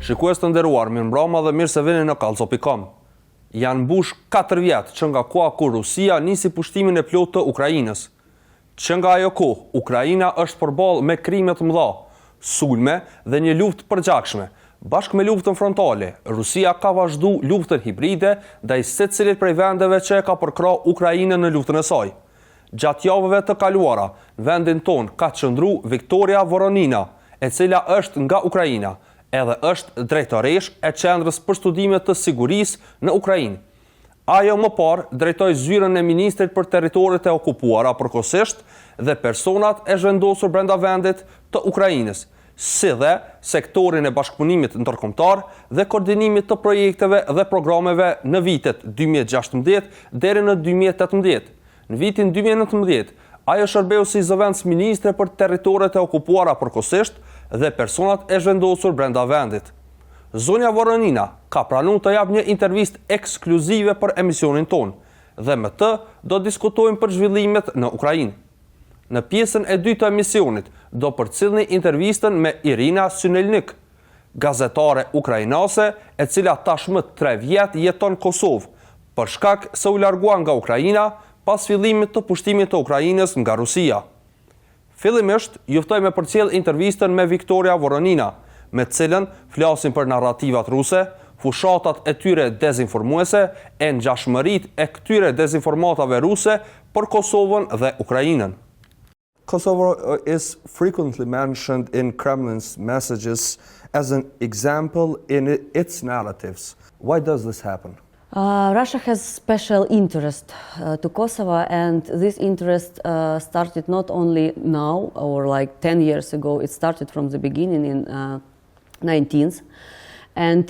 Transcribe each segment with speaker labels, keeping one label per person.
Speaker 1: Shikues të nderuar, mirëmbrëma dhe mirë se vini në Kallxo.com. Janë mbush 4 vjet që nga koha kur Rusia nisi pushtimin e plotë të Ukrainës. Që nga ajo kohë, Ukraina është përballë me krime të mëdha, sulme dhe një luftë përgjakshme. Bashkë me luftën frontale, Rusia ka vazhdu luftën hibride ndaj secilit prej vendeve që e ka përkrahur Ukrainën në luftën e saj. Gjatë javëve të kaluara, në vendin ton ka qëndru Viktoriia Voronina, e cila është nga Ukraina, edhe është drejtoreshë e Qendrës për Studime të Sigurisë në Ukrainë. Ajo më parë drejtoi zyrën e ministrit për territoret e okupuara përkohësisht dhe personat e zhvendosur brenda vendit të Ukrainës, si dhe sektorin e bashkëpunimit ndërkombëtar dhe koordinimit të projekteve dhe programeve në vitet 2016 deri në 2018. Në vitin 2019, ajo shërbeu si zëvendës ministre për territoret e okupuara përkohësisht dhe personat e zhvendosur brenda vendit. Zonja Voronina ka pranuar të jap një intervistë ekskluzive për emisionin ton dhe me të do diskutojmë për zhvillimet në Ukrainë. Në pjesën e dytë të emisionit do përcjellni intervistën me Iryna Synelnyk, gazetare ukrainase e cila tashmë 3 vjet jeton në Kosovë, për shkak se u largua nga Ukraina pas fillimit të pushtimit të Ukrainës nga Rusia. Fillimisht, ju ftoj me përcjell intervistën me Viktoriia Voronina, me cilën flasim për narrativat ruse, fushatat e tyre dezinformuese e ngjashmëritë e këtyre dezinformatave ruse për Kosovën dhe Ukrainën.
Speaker 2: Kosovo is frequently mentioned in Kremlin's messages as an example in its narratives. Why does this happen?
Speaker 3: Russia has special interest to Kosovo, and this interest started not only now or like 10 years ago. It started from the beginning in 19th. And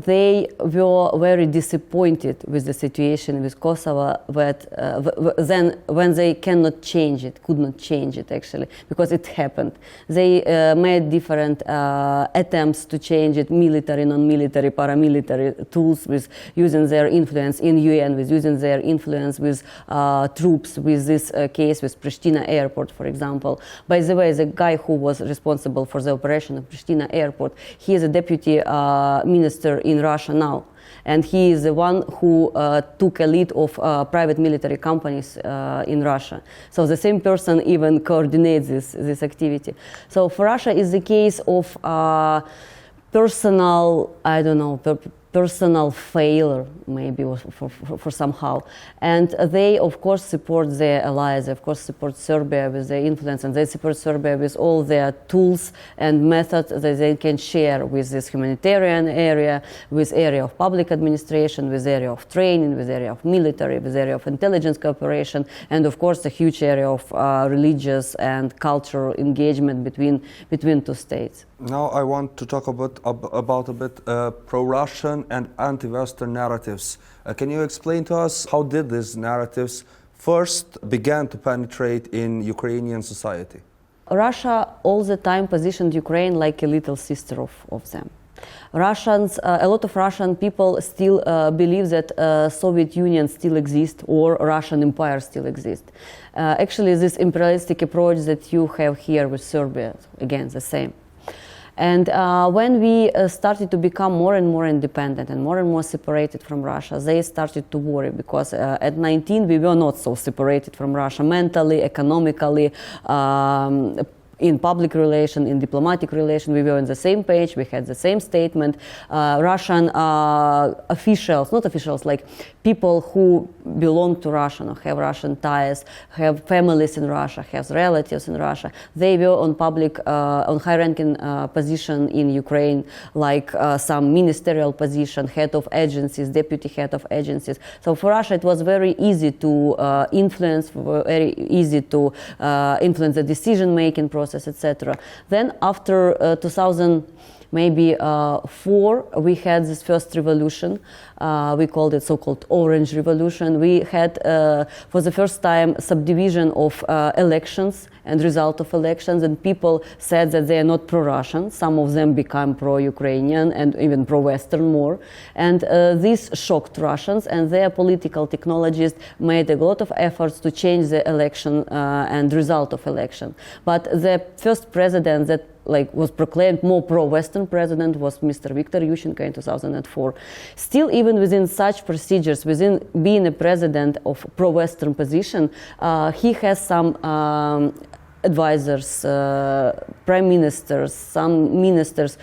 Speaker 3: they were very disappointed with the situation with Kosovo, that then when they could not change it actually, because it happened. They made different attempts to change it, military, non-military, paramilitary tools, with using their influence in UN, with using their influence with troops, with this case with Pristina airport, for example. By the way, the guy who was responsible for the operation of Pristina airport, he is a deputy minister in Russia now, and he is the one who took a lead of private military companies in Russia. So the same person even coordinates this activity. So for Russia is the case of personal, I don't know, personal failure, maybe for somehow. And they, of course, support their allies, they, of course, support Serbia with their influence, and they support Serbia with all their tools and methods that they can share with this humanitarian area, with area of public administration, with area of training, with area of military, with area of intelligence cooperation, and of course a huge area of religious and cultural engagement between two states.
Speaker 2: Now I want to talk about a bit pro-Russian and anti-Western narratives. Can you explain to us how did these narratives first began to penetrate in Ukrainian society?
Speaker 3: Russia all the time positioned Ukraine like a little sister of them. Russians, a lot of Russian people still believe that Soviet Union still exists or Russian Empire still exists. Actually, this imperialistic approach that you have here with Serbia, again, the same. And when we started to become more and more independent and more separated from Russia, they started to worry, because at 19 we were not so separated from Russia mentally, economically, in public relation, in diplomatic relation. We were on the same page, we had the same statement. Russian officials, not officials, like people who belong to Russia or have Russian ties, have families in Russia, have relatives in Russia, they were on public, on high-ranking position in Ukraine, like some ministerial position, head of agencies, deputy head of agencies. So for Russia it was very easy to influence, very easy to influence the decision-making process, etc. Then after 2004, we had this first revolution. We called it so-called Orange Revolution. We had, for the first time, subdivision of elections and result of elections, and people said that they are not pro-Russian. Some of them became pro-Ukrainian and even pro-Western more. And this shocked Russians, and their political technologists made a lot of efforts to change the election and result of election. But the first president that was proclaimed more pro-Western president was Mr. Viktor Yushchenko in 2004. Still, even within such procedures, within being a president of pro-Western position, he has some advisors, prime ministers, some ministers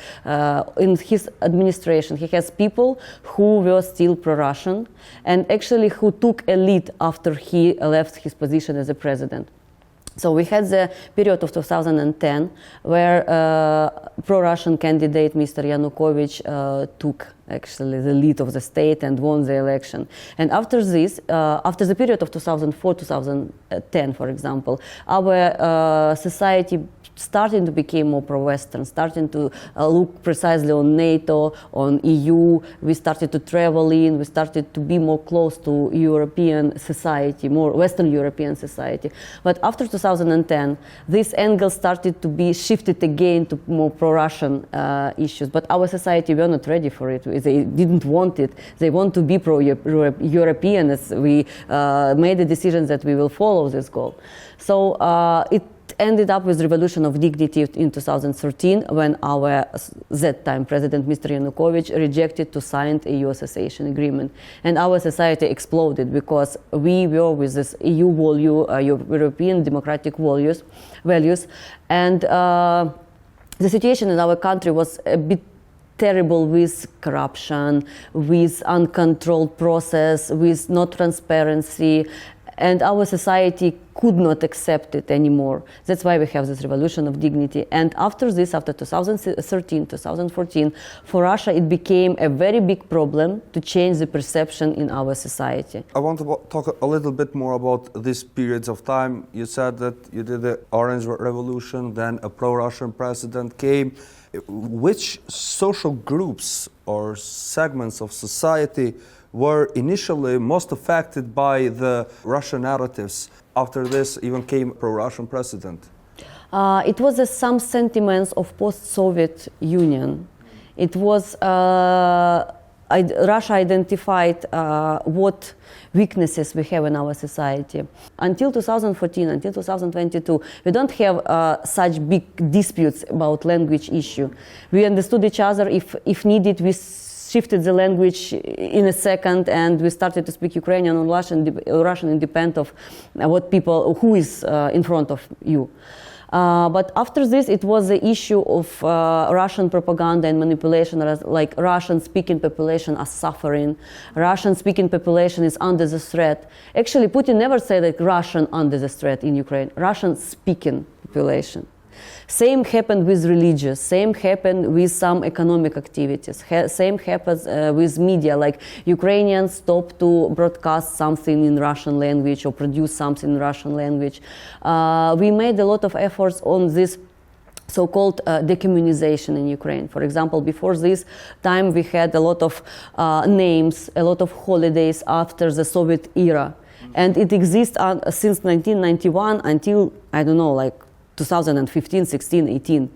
Speaker 3: in his administration. He has people who were still pro-Russian and actually who took a lead after he left his position as a president. So we had the period of 2010 where pro-Russian candidate Mr. Yanukovych took actually the lead of the state and won the election. And after this, after the period of 2004-2010, for example, our society starting to become more pro-Western, starting to look precisely on NATO, on EU. We started to travel in, we started to be more close to European society, more Western European society. But after 2010, this angle started to be shifted again to more pro-Russian issues. But our society were not ready for it. They didn't want it. They want to be pro-European. We made a decision that we will follow this goal. So it ended up with revolution of dignity in 2013 when our that time president Mr. Yanukovych rejected to sign a EU association agreement, and our society exploded because we were with this EU value, European democratic values, and the situation in our country was a bit terrible, with corruption, with uncontrolled process, with no transparency. And our society could not accept it anymore. That's why we have this revolution of dignity. And after this, after 2013, 2014, for Russia, it became a very big problem to change the perception in our society.
Speaker 2: I want to talk a little bit more about these periods of time. You said that you did the Orange Revolution, then a pro-Russian president came. Which social groups or segments of society were initially most affected by the Russian narratives? After this even came a pro-Russian president.
Speaker 3: It was some sentiments of post-Soviet Union. It was Russia identified what weaknesses we have in our society. Until 2014, until 2022, we don't have such big disputes about language issue. We understood each other. If needed, we shifted the language in a second, and we started to speak Ukrainian or Russian independent of who is in front of you. But after this, it was the issue of Russian propaganda and manipulation, like Russian-speaking population are suffering, Russian-speaking population is under the threat. Actually, Putin never said that Russian under the threat in Ukraine, Russian-speaking population. Same happened with religious, same happened with some economic activities, same happens with media, like Ukrainians stopped to broadcast something in Russian language or produce something in Russian language. We made a lot of efforts on this so-called decommunization in Ukraine. For example, before this time we had a lot of names, a lot of holidays after the Soviet era. And it exists since 1991 until, I don't know, like 2015, 16, 18.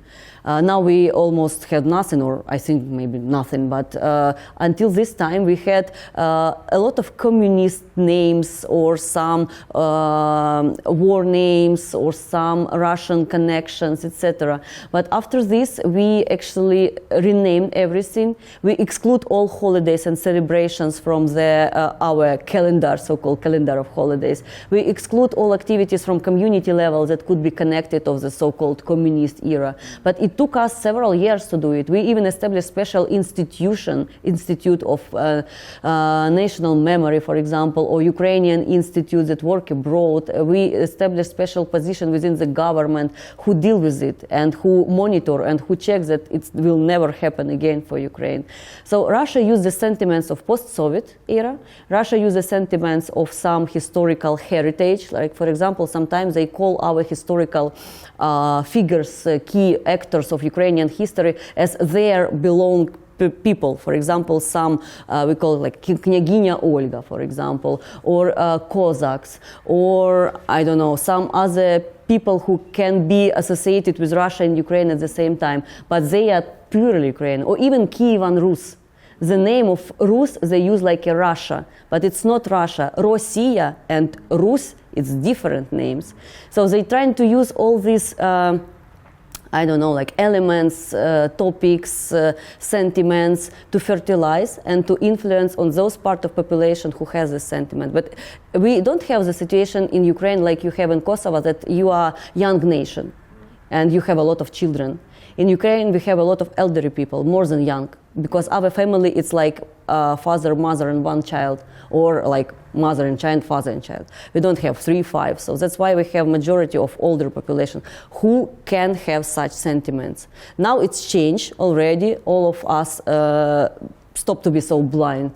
Speaker 3: Now we almost had nothing, or I think maybe nothing, but until this time we had a lot of communist names or some war names or some Russian connections, etc. But after this we actually renamed everything. We exclude all holidays and celebrations from our calendar, so-called calendar of holidays. We exclude all activities from community level that could be connected of the so-called communist era. But it took us several years to do it. We even established special institute of national memory, for example, or Ukrainian institutes that work abroad. We established special position within the government who deal with it and who monitor and who check that it will never happen again for Ukraine. So Russia used the sentiments of post-Soviet era. Russia used the sentiments of some historical heritage. Like, for example, sometimes they call our historical figures, key actors of Ukrainian history as their belong people. For example, some we call it like Knyagina Olga, for example, or Cossacks, or I don't know, some other people who can be associated with Russia and Ukraine at the same time, but they are purely Ukrainian, or even Kievan Rus. The name of Rus they use like a Russia, but it's not Russia. Rossiya and Rus, it's different names. So they're trying to use all these I don't know, like elements, topics, sentiments to fertilize and to influence on those part of population who has this sentiment. But we don't have the situation in Ukraine like you have in Kosovo, that you are a young nation and you have a lot of children. In Ukraine, we have a lot of elderly people, more than young, because our family, it's like father, mother, and one child, or like mother and child, father and child. We don't have 3, 5, so that's why we have majority of older population who can have such sentiments. Now it's changed already. All of us stop to be so blind,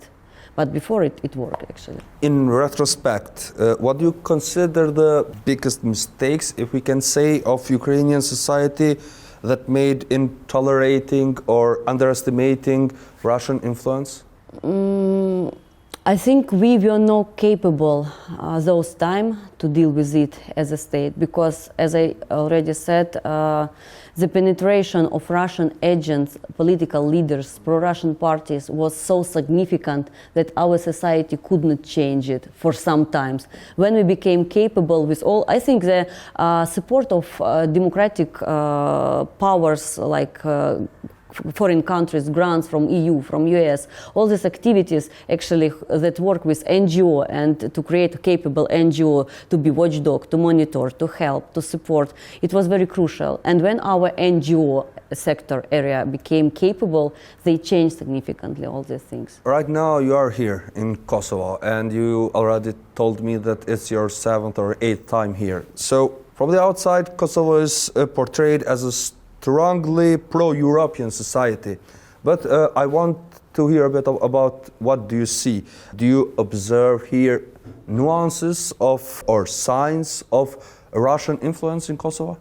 Speaker 3: but before it worked actually.
Speaker 2: In retrospect, what do you consider the biggest mistakes, if we can say, of Ukrainian society that made in tolerating or underestimating Russian influence?
Speaker 3: I think we were not capable those time to deal with it as a state, because as I already said, the penetration of Russian agents, political leaders, pro-Russian parties was so significant that our society could not change it for some times. When we became capable with all, I think the support of democratic powers like foreign countries, grants from EU, from US, all these activities actually that work with NGO and to create a capable NGO to be watchdog, to monitor, to help, to support, it was very crucial. And when our NGO sector area became capable, they changed significantly all these things.
Speaker 2: Right now you are here in Kosovo and you already told me that it's your 7th or 8th time here. So from the outside, Kosovo is portrayed as a strongly pro-European society. But I want to hear a bit about what do you see. Do you observe here nuances of or signs of Russian influence in Kosovo?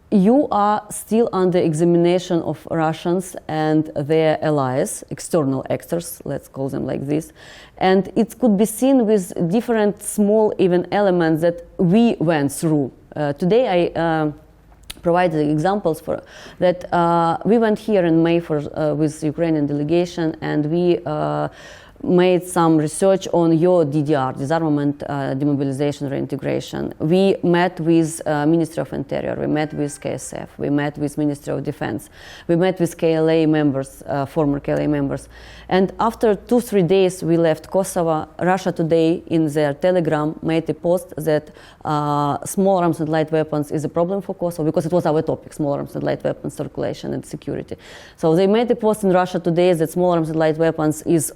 Speaker 3: You are still under examination of Russians and their allies, external actors, let's call them like this. And it could be seen with different small even elements that we went through. Today I provided examples for that. We went here in May with the Ukrainian delegation, and we made some research on your DDR, disarmament, demobilization, reintegration. We met with Ministry of Interior, we met with KSF, we met with Ministry of Defense, we met with KLA members, former KLA members. And after 2-3 days we left Kosovo. Russia Today in their Telegram made a post that small arms and light weapons is a problem for Kosovo, because it was our topic, small arms and light weapons circulation and security. So they made a post in Russia Today that small arms and light weapons is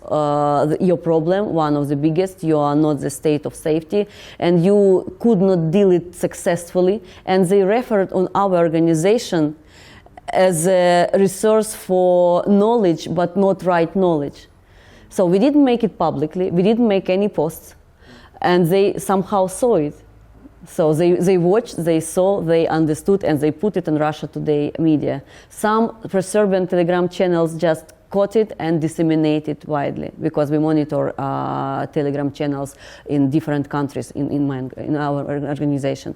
Speaker 3: your problem, one of the biggest. You are not the state of safety and you could not deal it successfully. And they referred on our organization as a resource for knowledge, but not right knowledge. So we didn't make it publicly, we didn't make any posts, and they somehow saw it. So they watched, they saw, they understood, and they put it in Russia Today media. Some pro-Serbian Telegram channels just caught it and disseminated it widely, because we monitor Telegram channels in different countries in our organization.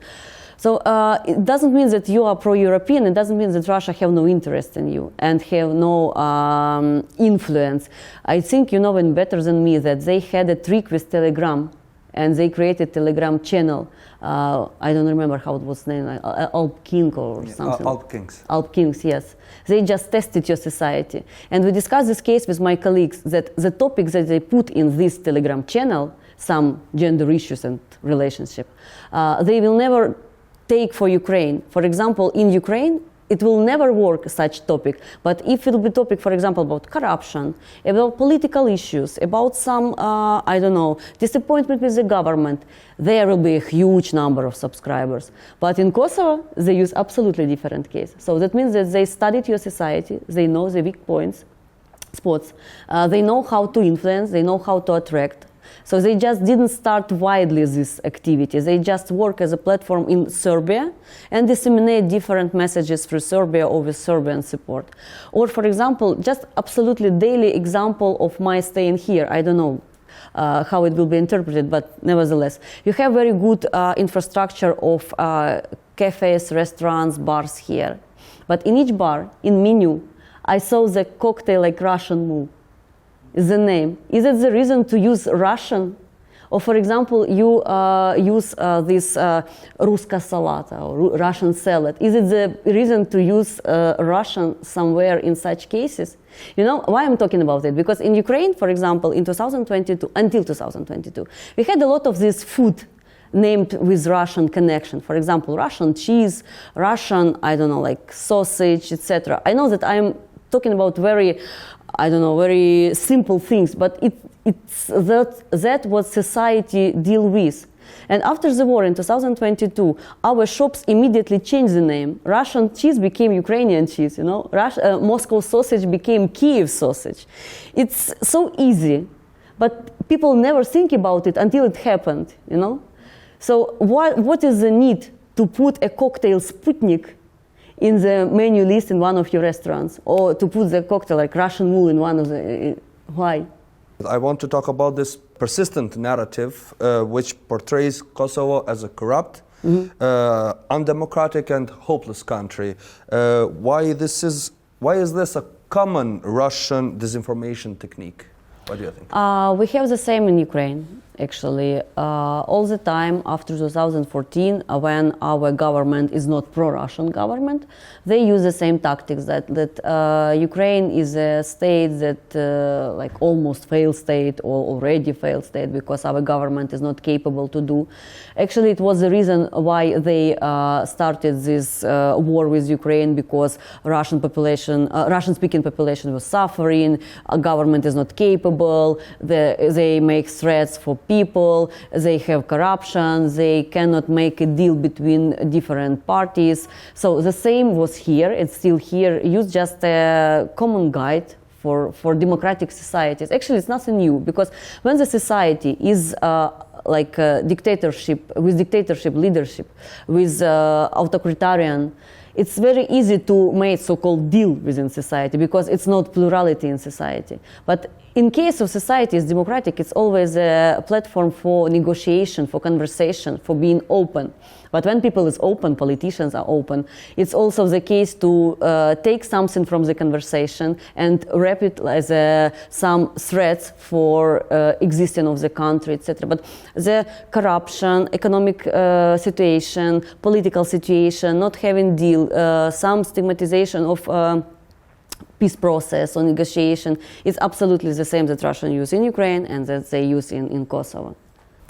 Speaker 3: So it doesn't mean that you are pro-European, it doesn't mean that Russia have no interest in you and have no influence. I think you know even better than me that they had a trick with Telegram, and they created Telegram channel. I don't remember how it was named, Alp King or something.
Speaker 2: Alp Kings.
Speaker 3: Alp Kings, yes. They just tested your society. And we discussed this case with my colleagues, that the topics that they put in this Telegram channel, some gender issues and relationship, they will never take for Ukraine. For example, in Ukraine, it will never work, such topic. But if it will be topic, for example, about corruption, about political issues, about some, I don't know, disappointment with the government, there will be a huge number of subscribers. But in Kosovo, they use absolutely different case. So that means that they studied your society, they know the weak points, spots, they know how to influence, they know how to attract. So they just didn't start widely this activity. They just work as a platform in Serbia and disseminate different messages through Serbia or with Serbian support. Or, for example, just absolutely daily example of my staying here. I don't know how it will be interpreted, but nevertheless, you have very good infrastructure of cafes, restaurants, bars here. But in each bar, in menu, I saw the cocktail like Russian move. Is the name. Is it the reason to use Russian? Or for example, you use this Ruska salata or Russian salad. Is it the reason to use Russian somewhere in such cases? You know why I'm talking about it? Because in Ukraine, for example, in 2022, until 2022, we had a lot of this food named with Russian connection. For example, Russian cheese, Russian, I don't know, like sausage, etc. I know that I'm talking about very, I don't know, very simple things, but it's that what society deal with. And after the war in 2022, our shops immediately changed the name. Russian cheese became Ukrainian cheese, you know. Moscow sausage became Kiev sausage. It's so easy, but people never think about it until it happened, you know. So what is the need to put a cocktail Sputnik in the menu list in one of your restaurants, or to put the cocktail like Russian wool in one of the, why?
Speaker 2: I want to talk about this persistent narrative which portrays Kosovo as a corrupt, undemocratic and hopeless country. Why is this a common Russian disinformation technique? What do you think?
Speaker 3: We have the same in Ukraine, actually. All the time after 2014, when our government is not pro-Russian government, they use the same tactics that Ukraine is a state that like almost failed state or already failed state because our government is not capable to do. Actually, it was the reason why they started this war with Ukraine, because Russian-speaking population was suffering, our government is not capable, they make threats for people, they have corruption, they cannot make a deal between different parties. So the same was here, it's still here. Use just a common guide for democratic societies. Actually, it's nothing new, because when the society is like dictatorship leadership, with authoritarian, it's very easy to make so-called deal within society, because it's not plurality in society. But in case of society is democratic, it's always a platform for negotiation, for conversation, for being open. But when people is open, politicians are open, it's also the case to take something from the conversation and wrap it as some threats for existence of the country, etc. But the corruption, economic situation, political situation, not having deal, some stigmatization of peace process or negotiation is absolutely the same that Russians use in Ukraine and that they use in Kosovo.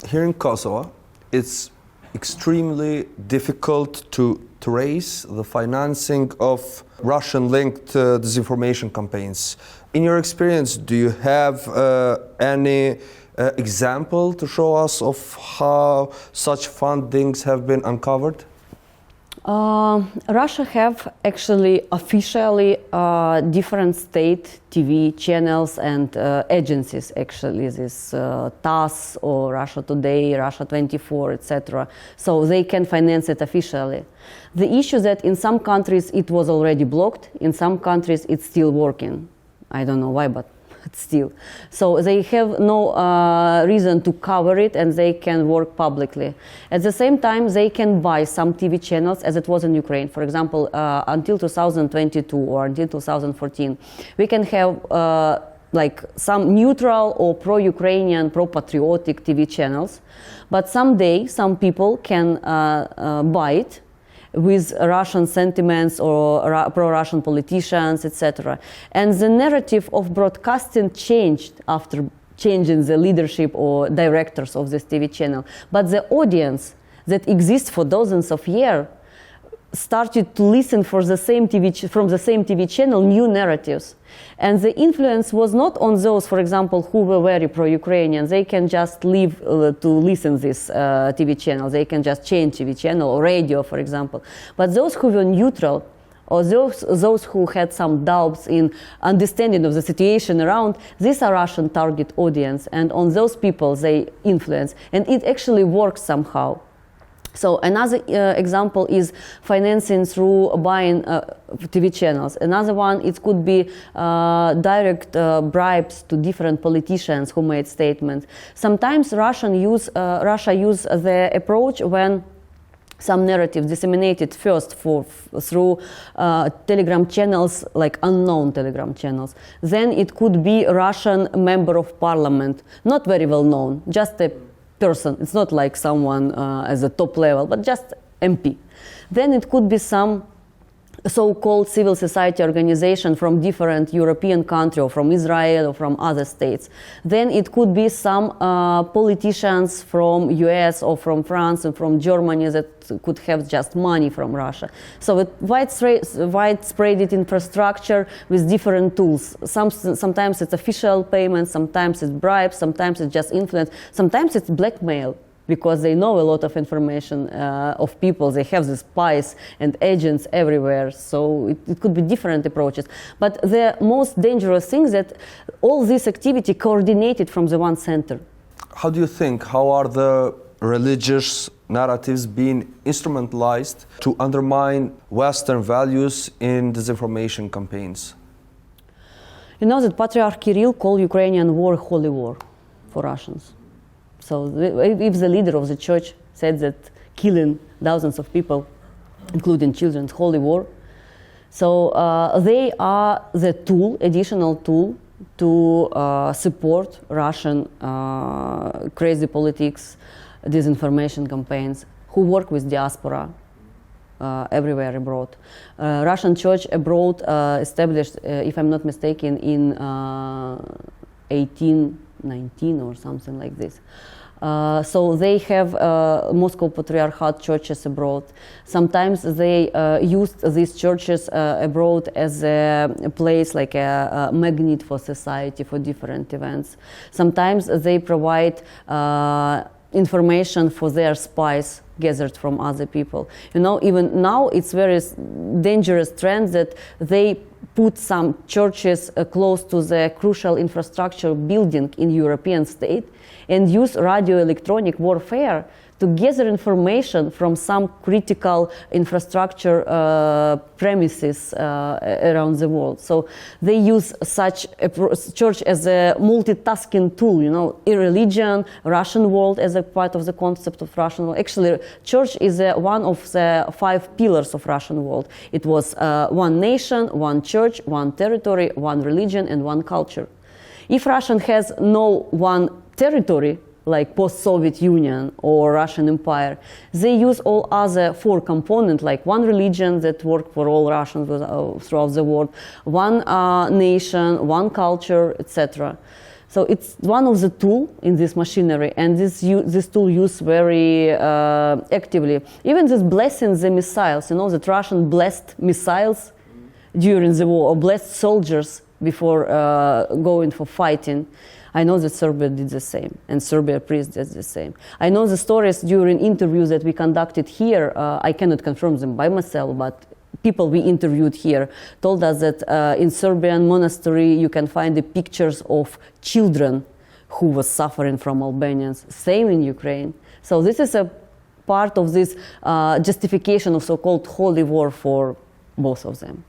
Speaker 2: Here in Kosovo, it's extremely difficult to trace the financing of Russian-linked disinformation campaigns. In your experience, do you have any example to show us of how such fundings have been uncovered?
Speaker 3: Russia have actually officially different state TV channels and agencies, actually, this TASS or Russia Today, Russia 24, etc. So they can finance it officially. The issue that in some countries it was already blocked, in some countries it's still working. I don't know why, but still. So they have no reason to cover it, and they can work publicly. At the same time, they can buy some TV channels, as it was in Ukraine. For example, until 2022 or until 2014, we can have like some neutral or pro-Ukrainian, pro-patriotic TV channels. But someday, some people can buy it with Russian sentiments or pro-Russian politicians, etc. And the narrative of broadcasting changed after changing the leadership or directors of this TV channel. But the audience that exists for dozens of years started to listen from the same TV channel new narratives. And the influence was not on those, for example, who were very pro-Ukrainian. They can just leave to listen this TV channel. They can just change TV channel or radio, for example. But those who were neutral, or those who had some doubts in understanding of the situation around, these are Russian target audience. And on those people they influence. And it actually works somehow. So another example is financing through buying TV channels. Another one, it could be direct bribes to different politicians who made statements. Sometimes Russia use the approach when some narrative disseminated first through Telegram channels, like unknown Telegram channels. Then it could be Russian member of parliament, not very well known, just a person. It's not like someone as a top level, but just MP. Then it could be some so-called civil society organization from different European countries, or from Israel, or from other states. Then it could be some politicians from US or from France and from Germany that could have just money from Russia. So it widespread infrastructure with different tools. Sometimes it's official payments, sometimes it's bribes, sometimes it's just influence, sometimes it's blackmail, because they know a lot of information of people. They have the spies and agents everywhere. So it could be different approaches. But the most dangerous thing is that all this activity coordinated from the one center.
Speaker 2: How do you think, how are the religious narratives being instrumentalized to undermine Western values in disinformation campaigns?
Speaker 3: You know that Patriarch Kirill called Ukrainian war holy war for Russians. So if the leader of the church said that killing thousands of people, including children, is holy war, so they are the tool, additional tool, to support Russian crazy politics, disinformation campaigns, who work with diaspora everywhere abroad. Russian church abroad established, if I'm not mistaken, in 1819 or something like this. So they have Moscow Patriarchate churches abroad. Sometimes they used these churches abroad as a place, like a magnet for society, for different events. Sometimes they provide information for their spies gathered from other people. You know, even now it's very dangerous trend that they put some churches close to the crucial infrastructure building in European state and use radio-electronic warfare to gather information from some critical infrastructure premises around the world. So they use such a church as a multitasking tool, you know, religion, Russian world as a part of the concept of Russian world. Actually, church is one of the 5 pillars of Russian world. It was one nation, one church, one territory, one religion, and one culture. If Russian has no one territory, like post-Soviet Union or Russian Empire, they use all other 4 components, like one religion that work for all Russians throughout the world, one nation, one culture, etc. So it's one of the tools in this machinery, and this tool used very actively. Even this blessing the missiles, you know, that Russian blessed missiles during the war, or blessed soldiers before going for fighting. I know that Serbia did the same, and Serbia priest did the same. I know the stories during interviews that we conducted here. I cannot confirm them by myself, but people we interviewed here told us that in Serbian monastery you can find the pictures of children who was suffering from Albanians. Same in Ukraine. So this is a part of this justification of so-called holy war for both of them.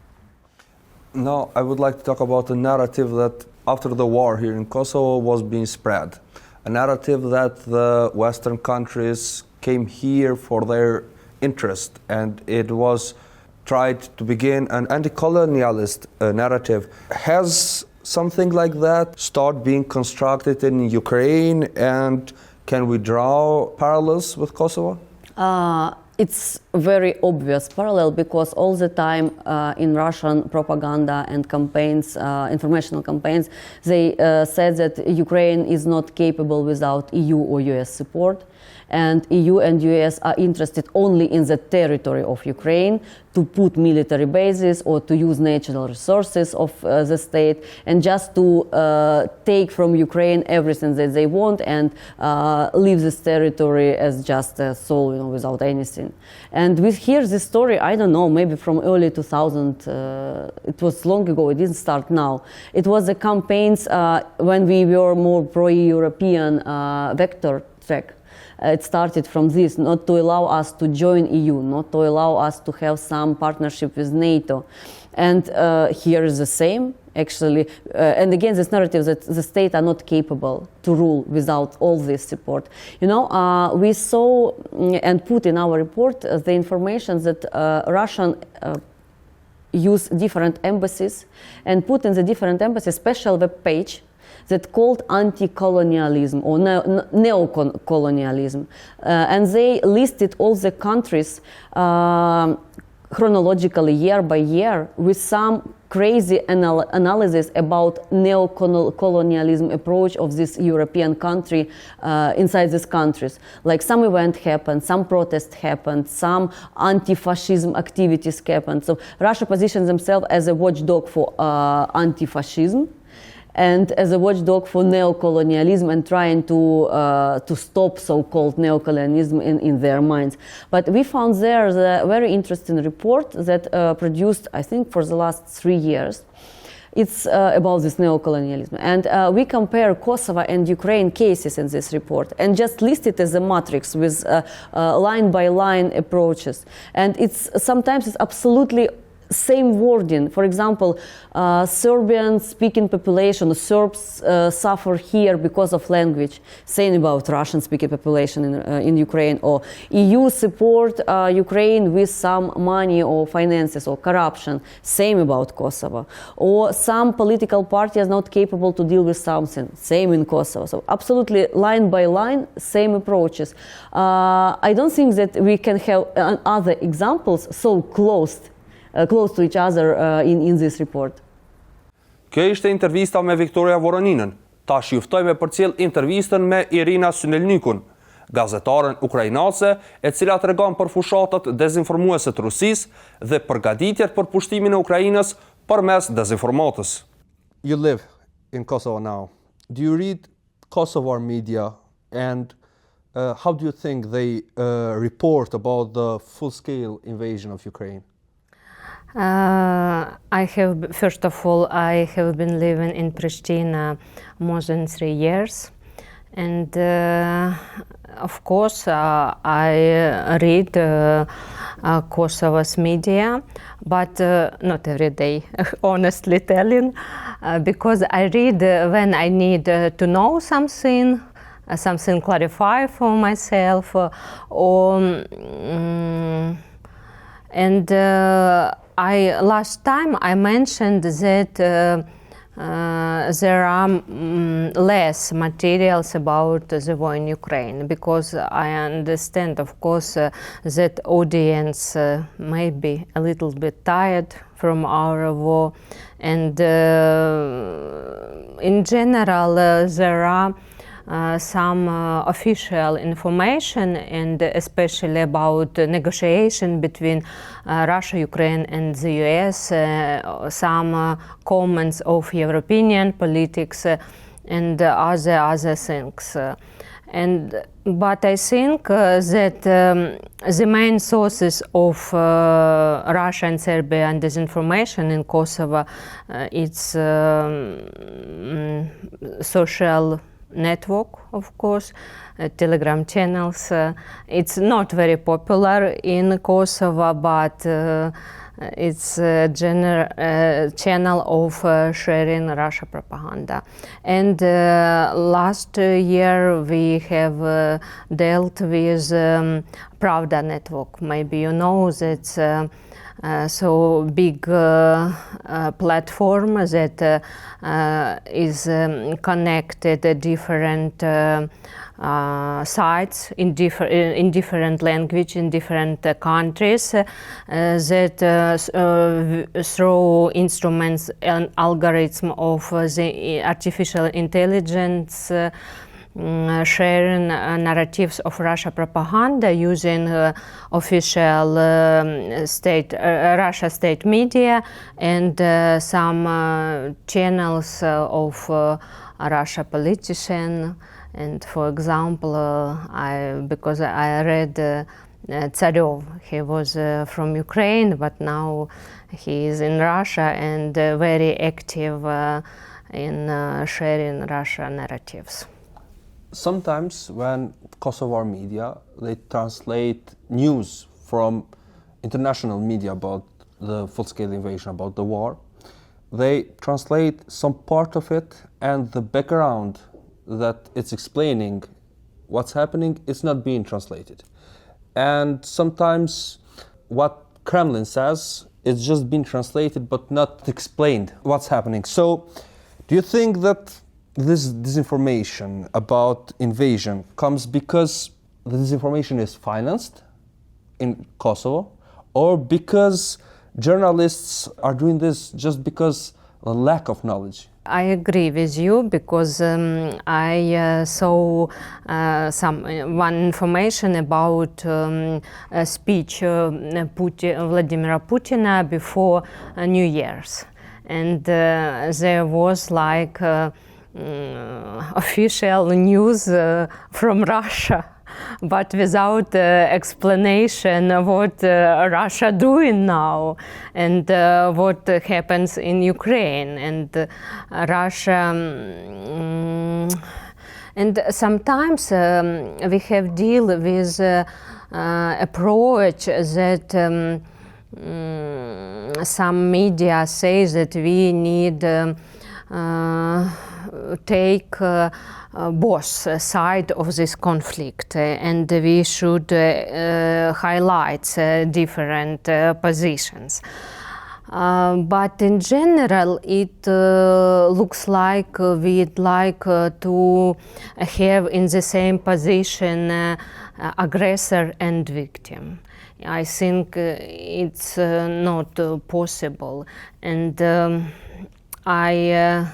Speaker 2: Now I would like to talk about a narrative that after the war here in Kosovo was being spread. A narrative that the Western countries came here for their interest, and it was tried to begin an anti-colonialist narrative. Has something like that started being constructed in Ukraine, and can we draw parallels with Kosovo?
Speaker 3: It's very obvious parallel, because all the time in Russian propaganda and campaigns, informational campaigns, they said that Ukraine is not capable without EU or US support, and EU and US are interested only in the territory of Ukraine to put military bases or to use natural resources of the state, and just to take from Ukraine everything that they want and leave this territory as just a soul, you know, without anything. And we hear this story, I don't know, maybe from early 2000, it was long ago, it didn't start now. It was the campaigns when we were more pro-European vector track. It started from this, not to allow us to join EU, not to allow us to have some partnership with NATO. And here is the same, actually. And again, this narrative that the state are not capable to rule without all this support. You know, we saw and put in our report the information that Russian use different embassies and put in the different embassies special web page that called anti-colonialism or neo-colonialism. And they listed all the countries chronologically, year by year, with some crazy analysis about neo-colonialism approach of this European country inside these countries. Like some event happened, some protest happened, some anti-fascism activities happened. So Russia positions themselves as a watchdog for anti-fascism and as a watchdog for neo-colonialism and trying to stop so-called neo-colonialism in their minds. But we found there a very interesting report that produced, I think, for the last 3 years. It's about this neo-colonialism. And we compare Kosovo and Ukraine cases in this report and just list it as a matrix with line-by-line approaches. And sometimes it's absolutely same wording. For example, Serbian-speaking population, Serbs suffer here because of language. Same about Russian-speaking population in Ukraine. Or EU support Ukraine with some money or finances or corruption. Same about Kosovo. Or some political party is not capable to deal with something. Same in Kosovo. So absolutely line by line, same approaches. I don't think that we can have other examples so close to each other in this report.
Speaker 1: Kjo ishte intervista me Viktoriia Voroninën. Tash juftoj me përcjell intervistën me Iryna Synelnykun, gazetaren ukrainase, e cila tregon për fushatat dezinformuese të Rusisë dhe përgatitjet për pushtimin e Ukrainës përmes dezinformatës.
Speaker 2: You live in Kosovo now. Do you read Kosovare media, and how do you think they report about the full-scale invasion of Ukraine?
Speaker 4: First of all, I have been living in Pristina more than 3 years. And of course, I read Kosovo's media, but not every day, honestly telling, because I read when I need to know something clarify for myself, last time I mentioned that there are less materials about the war in Ukraine, because I understand, of course, that audience may be a little bit tired from our war, and in general there are some official information, and especially about negotiation between Russia, Ukraine and the US, some comments of European politics and other things. But I think that the main sources of Russia and Serbia and disinformation in Kosovo, it's social network, of course, Telegram channels. It's not very popular in Kosovo, but it's a channel of sharing Russia propaganda. And last year we have dealt with Pravda network. Maybe you know that so big platform that is connected different sites in different language in different countries, that through instruments and algorithm of the artificial intelligence sharing narratives of Russia propaganda using official Russia state media and some channels of Russia politicians. And for example, because I read Tsarov, he was from Ukraine, but now he is in Russia and very active in sharing Russia narratives.
Speaker 2: Sometimes when Kosovare media, they translate news from international media about the full-scale invasion, about the war, they translate some part of it, and the background that it's explaining what's happening is not being translated. And sometimes what Kremlin says is just being translated but not explained what's happening. So do you think that this disinformation about invasion comes because the disinformation is financed in Kosovo, or because journalists are doing this just because of lack of knowledge?
Speaker 4: I agree with you because I saw one information about a speech Vladimira Putina before New Year's, and there was like official news from Russia, but without explanation of what Russia doing now and what happens in Ukraine and Russia. And sometimes we have deal with approach that some media say that we need take both sides of this conflict, and we should highlight different positions. But in general, it looks like we'd like to have in the same position aggressor and victim. I think it's not possible, and I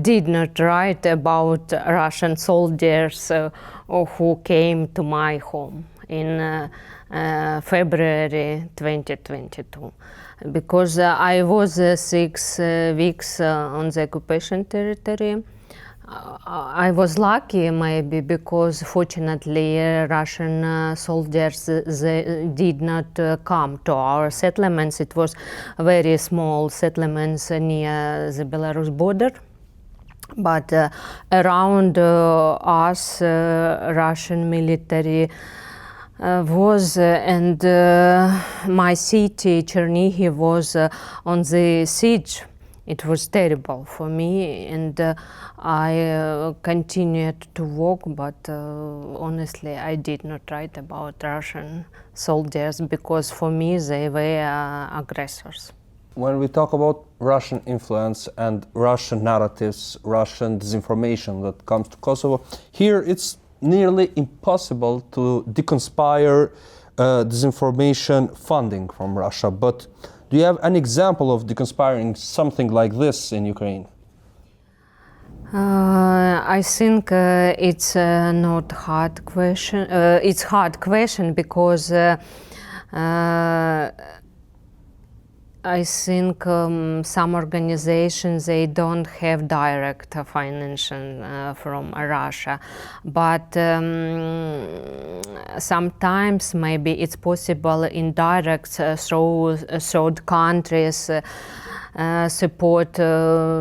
Speaker 4: did not write about Russian soldiers who came to my home in February 2022, because I was 6 weeks on the occupation territory. I was lucky maybe because fortunately Russian soldiers they did not come to our settlements. It was very small settlements near the Belarus border. But around us Russian military was, and my city Chernihiv was on the siege. It was terrible for me, and I continued to work, but honestly I did not write about Russian soldiers because for me they were aggressors.
Speaker 2: When we talk about Russian influence and Russian narratives, Russian disinformation that comes to Kosovo, here it's nearly impossible to deconspire disinformation funding from Russia. But do you have an example of deconspiring something like this in Ukraine?
Speaker 4: I think it's not hard question. It's hard question because I think some organizations they don't have direct financing from Russia, but sometimes maybe it's possible indirect through third countries support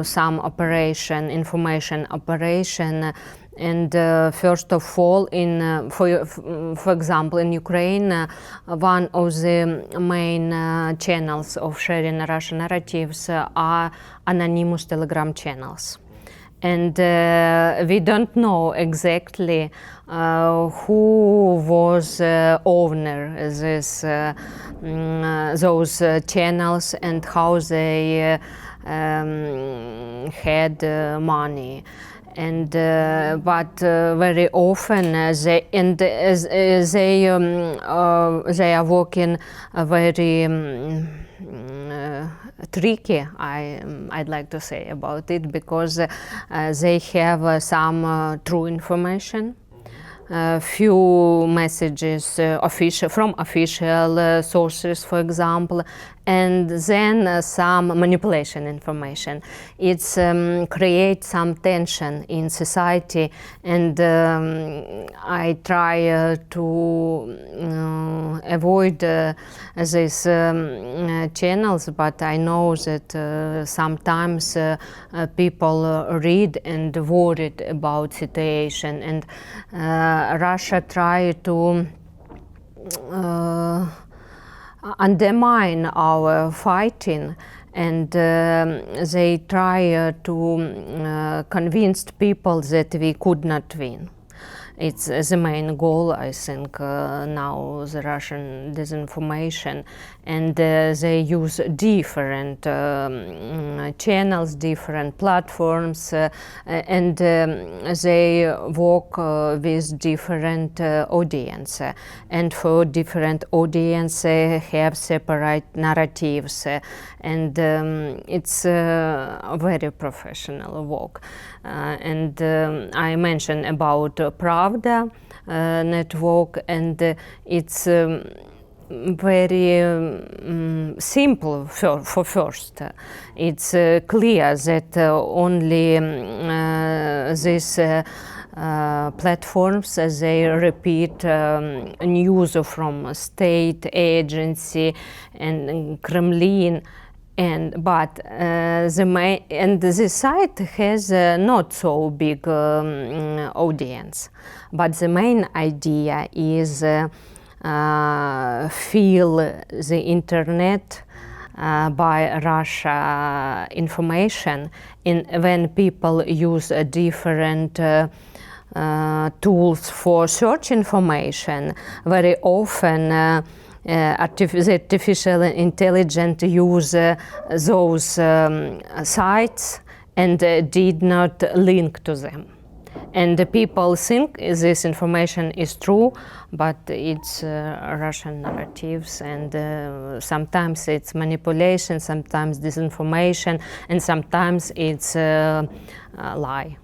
Speaker 4: some operation, information operation. And first of all, for example, in Ukraine, one of the main channels of sharing Russian narratives are anonymous Telegram channels. And we don't know exactly who was owner those channels and how they had money. And but very often they are working very tricky, I'd like to say about it, because they have some true information, few messages from official sources, for example, and then some manipulation information. It's creates some tension in society, and I try to avoid these channels, but I know that sometimes people read and worried about situation, and Russia try to undermine our fighting, and they try to convince people that we could not win. it's the main goal, I think, now, the Russian disinformation. And they use different channels, different platforms, and they work with different audience. And for different audience, have separate narratives. And it's very professional work. And I mentioned about Pravda network, and it's very simple for first. It's clear that only these platforms, they repeat news from state agency and Kremlin. But the site has not so big audience. But the main idea is fill the internet by Russia information. When people use different tools for search information, very often the artificial intelligence use those sites and did not link to them. And the people think this information is true, but it's Russian narratives, and sometimes it's manipulation, sometimes disinformation, and sometimes it's a lie.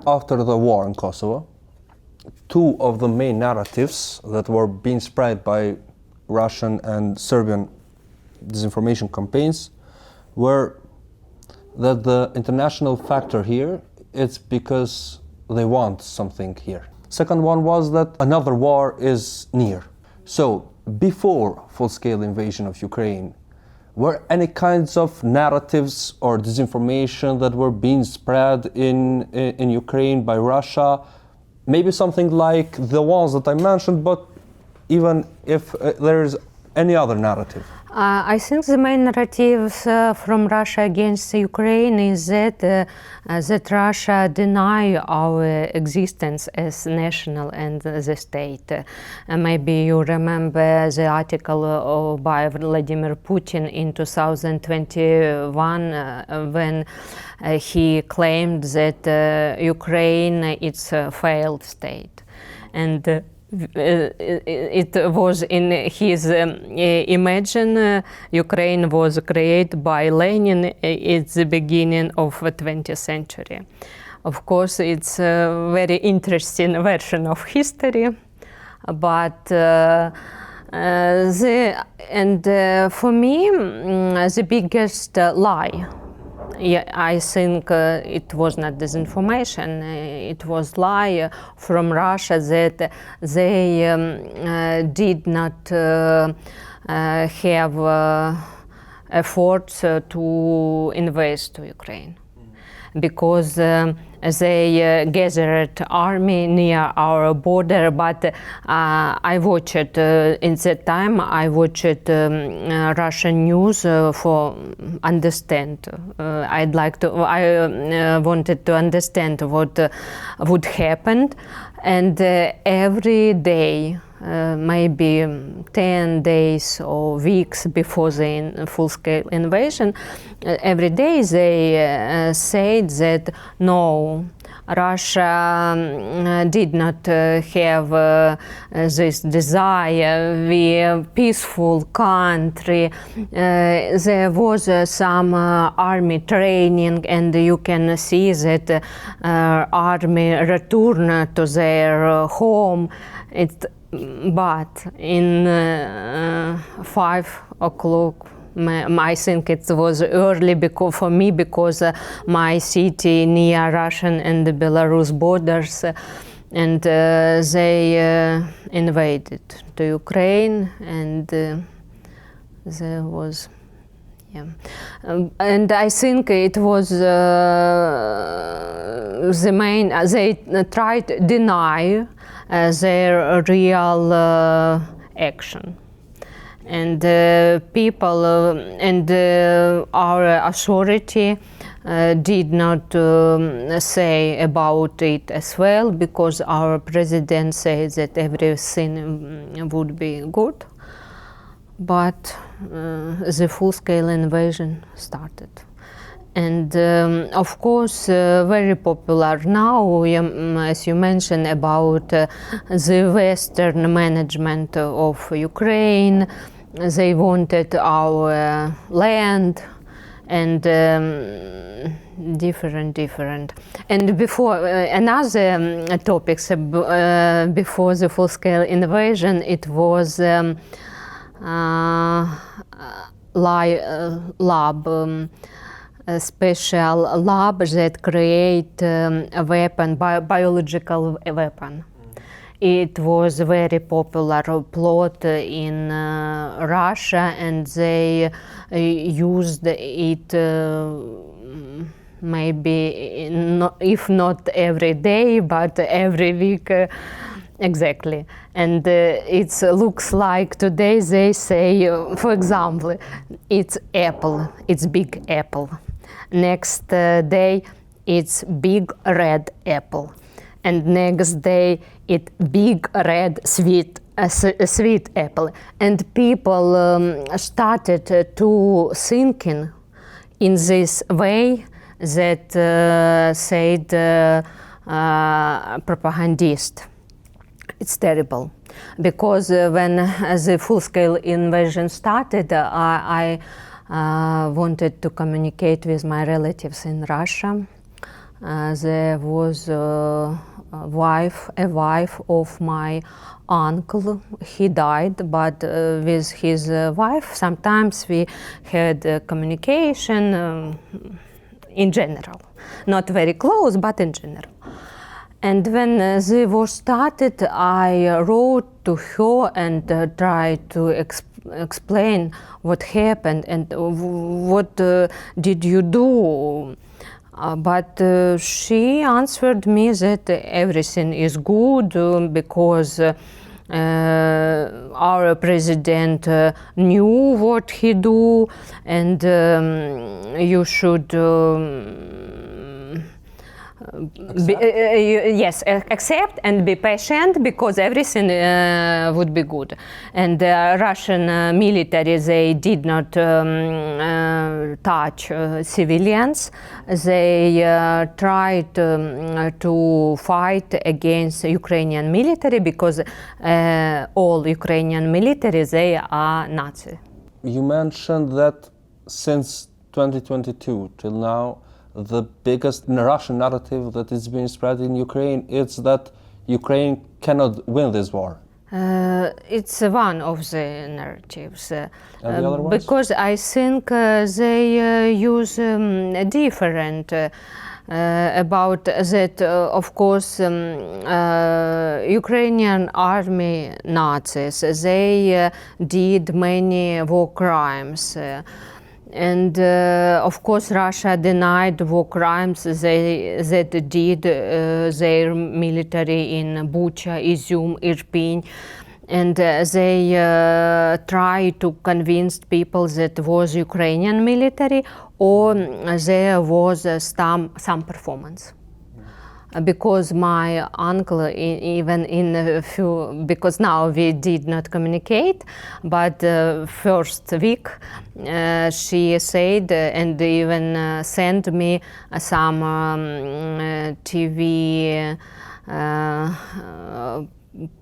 Speaker 5: After the war in Kosovo, two of the main narratives that were being spread by Russian and Serbian disinformation campaigns were that the international factor here, it's because they want something here. Second one was that another war is near. So before full-scale invasion of Ukraine, were any kinds of narratives or disinformation that were being spread in Ukraine by Russia? Maybe something like the ones that I mentioned, but even if there is any other narrative.
Speaker 4: I think the main narratives from Russia against Ukraine is that Russia deny our existence as national and the state. Maybe you remember the article by Vladimir Putin in 2021 when he claimed that Ukraine is a failed state. And it was in his imagine Ukraine was created by Lenin at the beginning of the 20th century. Of course, it's a very interesting version of history, but for me, the biggest lie. I think it was not disinformation, it was lie from Russia that they did not have efforts to invest to Ukraine. Because they gathered army near our border, but I watched in that time. I watched Russian news for understand. I wanted to understand what would happen, and every day. Maybe 10 days or weeks before the full-scale invasion, every day they said that no, Russia did not have this desire. We are a peaceful country. There was some army training, and you can see that army return to their home. But in 5 o'clock, I think it was early for me because my city near Russian and the Belarus borders, and they invaded to Ukraine, and there was, and I think it was the main. They tried to deny their real action. And people and our authority did not say about it as well, because our president said that everything would be good. But the full-scale invasion started. And of course, very popular now, as you mentioned, about the Western management of Ukraine. They wanted our land and different. And before, another topics before the full-scale invasion, it was lab, a special lab that create a weapon, biological weapon. It was a very popular plot in Russia, and they used it maybe, if not every day, but every week. Exactly. And it looks like today they say, for example, it's apple, it's big apple. Next day, it's big red apple. And next day, it's big red sweet apple. And people started to thinking in this way that said propagandist. It's terrible, because when the full-scale invasion started, I wanted to communicate with my relatives in Russia. There was a wife of my uncle. He died, but with his wife, sometimes we had communication in general. Not very close, but in general. And when the war started, I wrote to her and tried to explain what happened and what did you do. But she answered me that everything is good because our president knew what he do, and you should yes, accept and be patient, because everything would be good. And Russian military, they did not touch civilians. They tried to fight against Ukrainian military, because all Ukrainian military, they are Nazi.
Speaker 5: You mentioned that since 2022 till now, the biggest Russian narrative that is being spread in Ukraine is that Ukraine cannot win this war.
Speaker 4: It's one of the narratives.
Speaker 5: And the other ones?
Speaker 4: Because I think they use different about that. Of course, Ukrainian army Nazis, they did many war crimes. And of course, Russia denied war crimes that did their military in Bucha, Izum, Irpin, and they try to convince people that was Ukrainian military or there was some performance. Because my uncle, even in a few, because now we did not communicate, but first week she said and even sent me some TV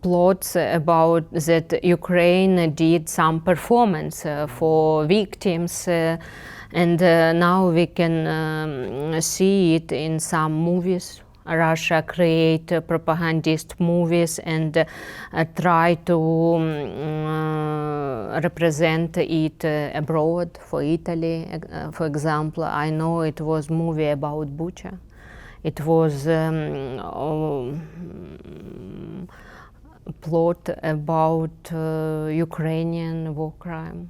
Speaker 4: plots about that Ukraine did some performance for victims, and now we can see it in some movies. Russia create propagandist movies and try to represent it abroad. For Italy, for example, I know it was movie about Bucha. It was plot about Ukrainian war crime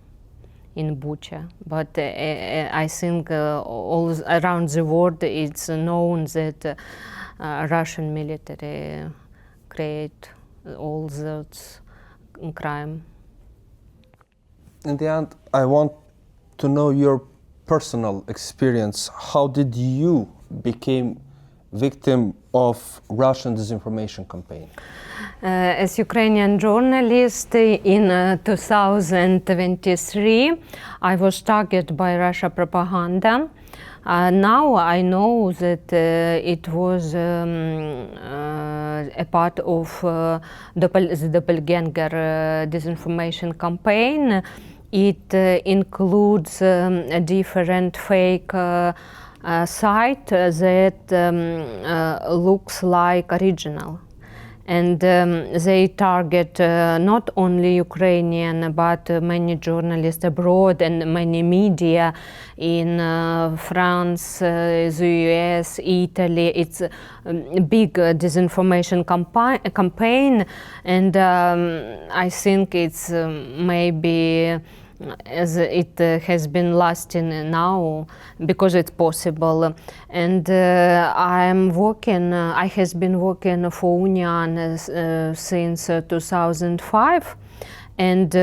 Speaker 4: in Bucha, but I think all around the world it's known that Russian military create all those crime.
Speaker 5: In the end, I want to know your personal experience, how did you become victim of Russian disinformation campaign?
Speaker 4: As Ukrainian journalist in 2023, I was targeted by Russia propaganda. Now I know that it was a part of the doppelganger disinformation campaign. It includes a different fake site that looks like original. And they target not only Ukrainian, but many journalists abroad and many media in France, the US, Italy. It's a big disinformation campaign, and I think it's maybe as it has been lasting now because it's possible. And I has been working for Union since 2005. And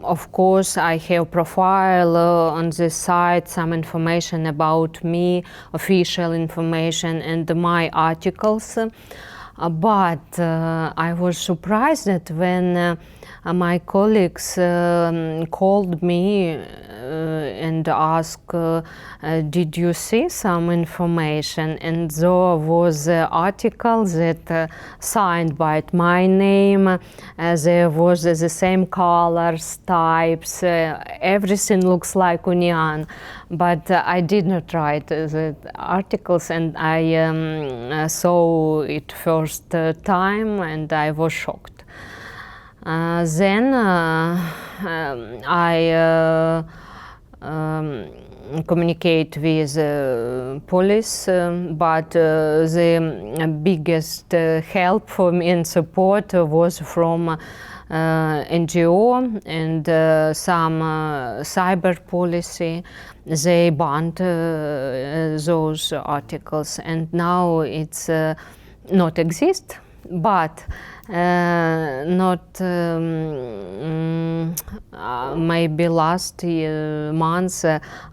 Speaker 4: of course I have profile on this site, some information about me, official information and my articles. But I was surprised that when my colleagues called me and asked, did you see some information? And there was an article that signed by my name. There was the same colors, types, everything looks like Union. But I did not write the articles, and I saw it first time and I was shocked. Then I communicate with police, but the biggest help for me and support was from NGO and some cyber policy. They banned those articles, and now it's not exist. But not maybe last month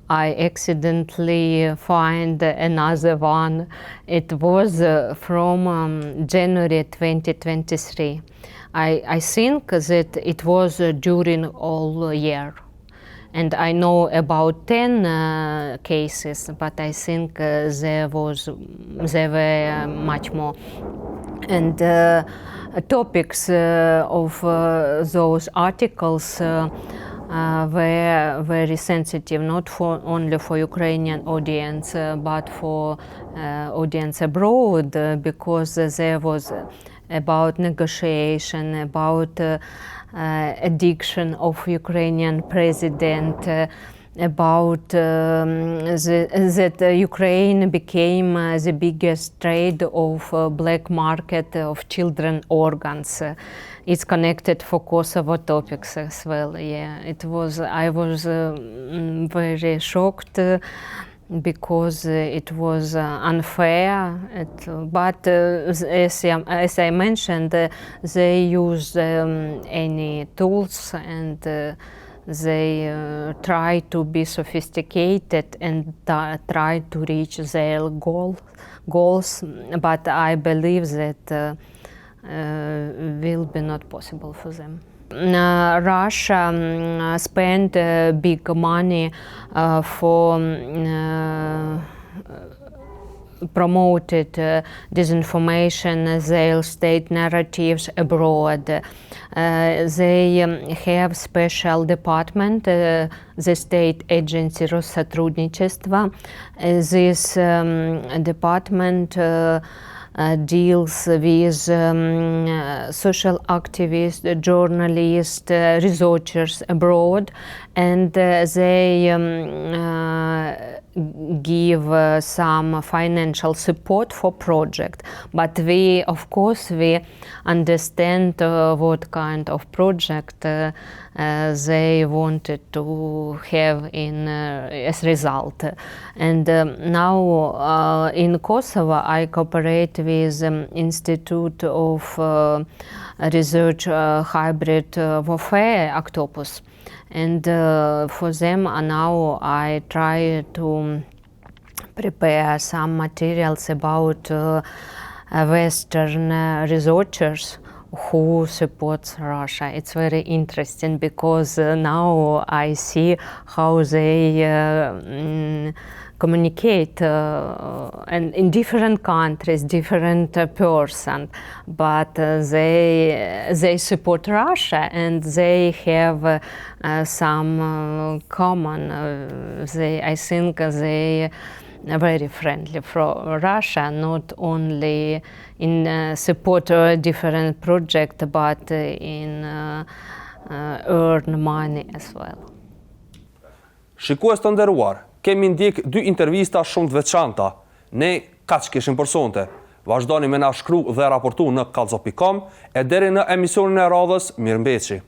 Speaker 4: I accidentally find another one. It was from January 2023. I think that it was during all year. And I know about 10 cases, but I think there were much more. And topics of those articles were very sensitive, not only for Ukrainian audience, but for audience abroad, because there was about negotiation, about addiction of Ukrainian president, about that Ukraine became the biggest trade of black market of children organs. It's connected for Kosovo topics as well. Yeah, it was. I was very shocked because it was unfair. But as I mentioned, they use any tools and they try to be sophisticated and try to reach their goals. But I believe that will be not possible for them. Russia spent big money for promoted disinformation, their state narratives abroad. They have special department, the state agency Россотрудничество. This department deals with social activists, journalists, researchers abroad, and they give some financial support for project. But we, of course, we understand what kind of project they wanted to have in as result. And now in Kosovo, I cooperate with Institute of Research Hybrid Warfare, Octopus. And for them now I try to prepare some materials about Western researchers who supports Russia. It's very interesting because now I see how they communicate and in different countries, different person, but they support Russia and they have some common. I think they are very friendly for Russia, not only in support a different project, but in earn money as well.
Speaker 1: Shikues të nderuar, kemi ndjek dy intervista shumë të veçanta. Ne kaq kishim për sonte. Vazhdoni me na shkru dhe raportu në kallxo.com e deri në emisionin e radhës, mirëmbëjtje.